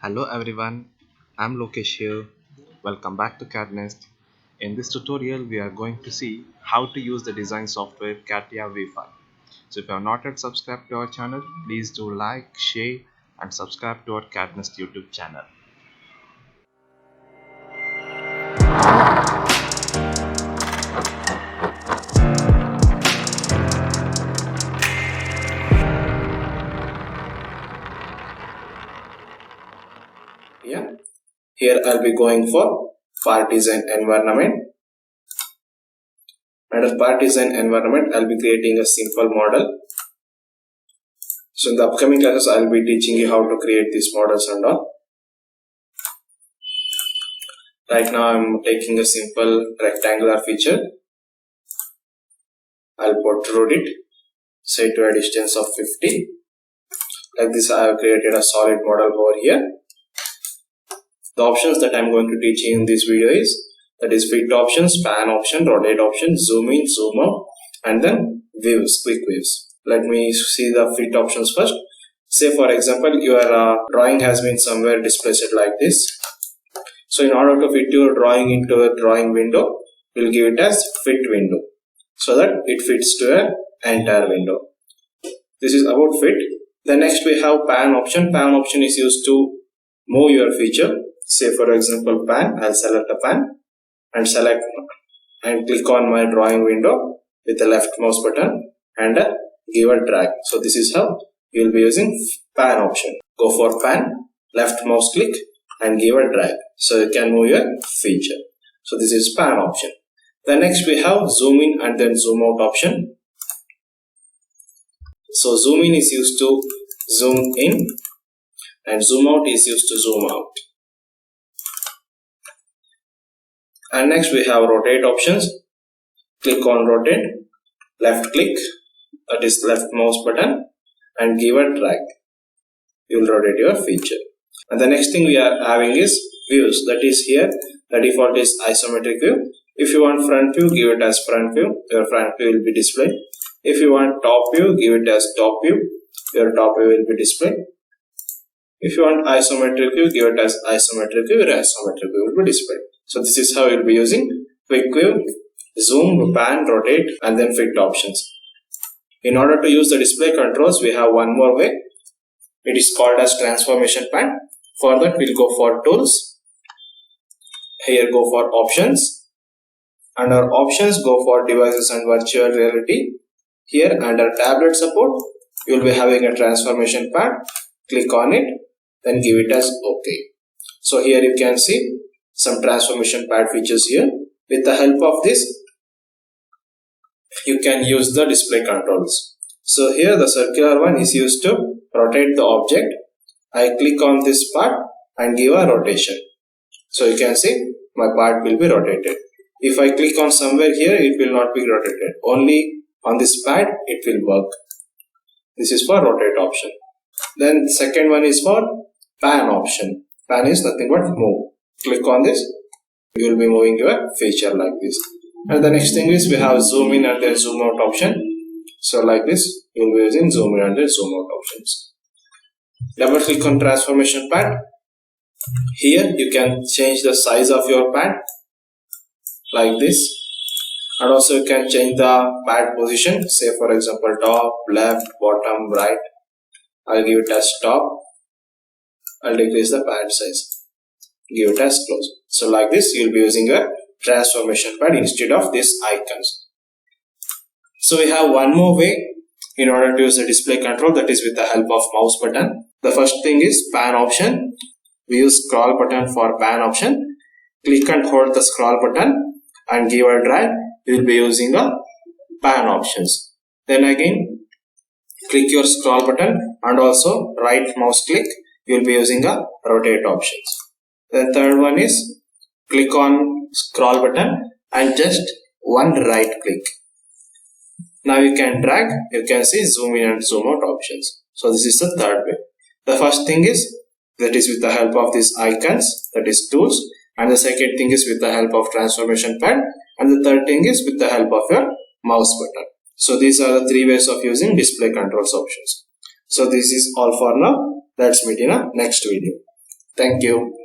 Hello everyone, I'm Lokesh here. Welcome back to CADD Nest. In this tutorial, we are going to see how to use the design software CATIA V5. So if you have not yet subscribed to our channel, please do like, share and subscribe to our CADD Nest YouTube channel. Here I'll be going for part design environment. Under part design environment, I'll be creating a simple model. So in the upcoming classes, I'll be teaching you how to create these models and all. Right now, I'm taking a simple rectangular feature. I'll protrude it, say to a distance of 50. Like this, I have created a solid model over here. The options that I'm going to teach you in this video is fit options, pan option, rotate option, zoom in, zoom out, and then views, quick views. Let me see the fit options first. Say for example, your drawing has been somewhere displayed like this. So in order to fit your drawing into a drawing window, we'll give it as fit window so that it fits to an entire window. This is about fit. Then next we have pan option. Pan option is used to move your feature. Say for example pan, I'll select a pan and select and click on my drawing window with the left mouse button and give a drag. So this is how you will be using pan option. Go for pan, left mouse click and give a drag. So you can move your feature. So this is pan option. Then next we have zoom in and then zoom out option. So zoom in is used to zoom in and zoom out is used to zoom out. And next we have rotate options. Click on rotate, left click, that is left mouse button and give a drag. You will rotate your feature. And the next thing we are having is views. That is here, the default is isometric view. If you want front view, give it as front view. Your front view will be displayed. If you want top view, give it as top view. Your top view will be displayed. If you want isometric view, give it as isometric view. Your isometric view will be displayed. So this is how you'll be using quick view, zoom, pan, rotate and then fit options. In order to use the display controls, we have one more way. It is called as transformation pan. For that, we'll go for tools. Here go for options. Under options, go for devices and virtual reality. Here under tablet support, you'll be having a transformation pan. Click on it, then give it as OK. So here you can see some transformation pad features here. With the help of this, you can use the display controls. So here the circular one is used to rotate the object. I click on this part and give a rotation. So you can see my part will be rotated. If I click on somewhere here, it will not be rotated. Only on this pad it will work. This is for rotate option. Then the second one is for pan option. Pan is nothing but move. Click on this, you will be moving your feature like this. And the next thing is we have zoom in and then zoom out option. So like this, you will be using zoom in and then zoom out options. Double click on transformation pad. Here you can change the size of your pad like this. And also you can change the pad position. Say for example top, left, bottom, right. I'll give it as top. I'll decrease the pad size. Give it as close. So like this, you'll be using a transformation pad instead of these icons. So we have one more way in order to use the display control, that is with the help of mouse button. The first thing is pan option. We use scroll button for pan option. Click and hold the scroll button and give a drag. You will be using the pan options. Then again, click your scroll button and also right mouse click. You will be using a rotate options. The third one is click on scroll button and just one right click. Now you can drag, you can see zoom in and zoom out options. So this is the third way. The first thing is that is with the help of these icons, that is tools, and the second thing is with the help of transformation pad, and the third thing is with the help of your mouse button. So these are the three ways of using display controls options. So this is all for now. Let's meet in a next video. Thank you.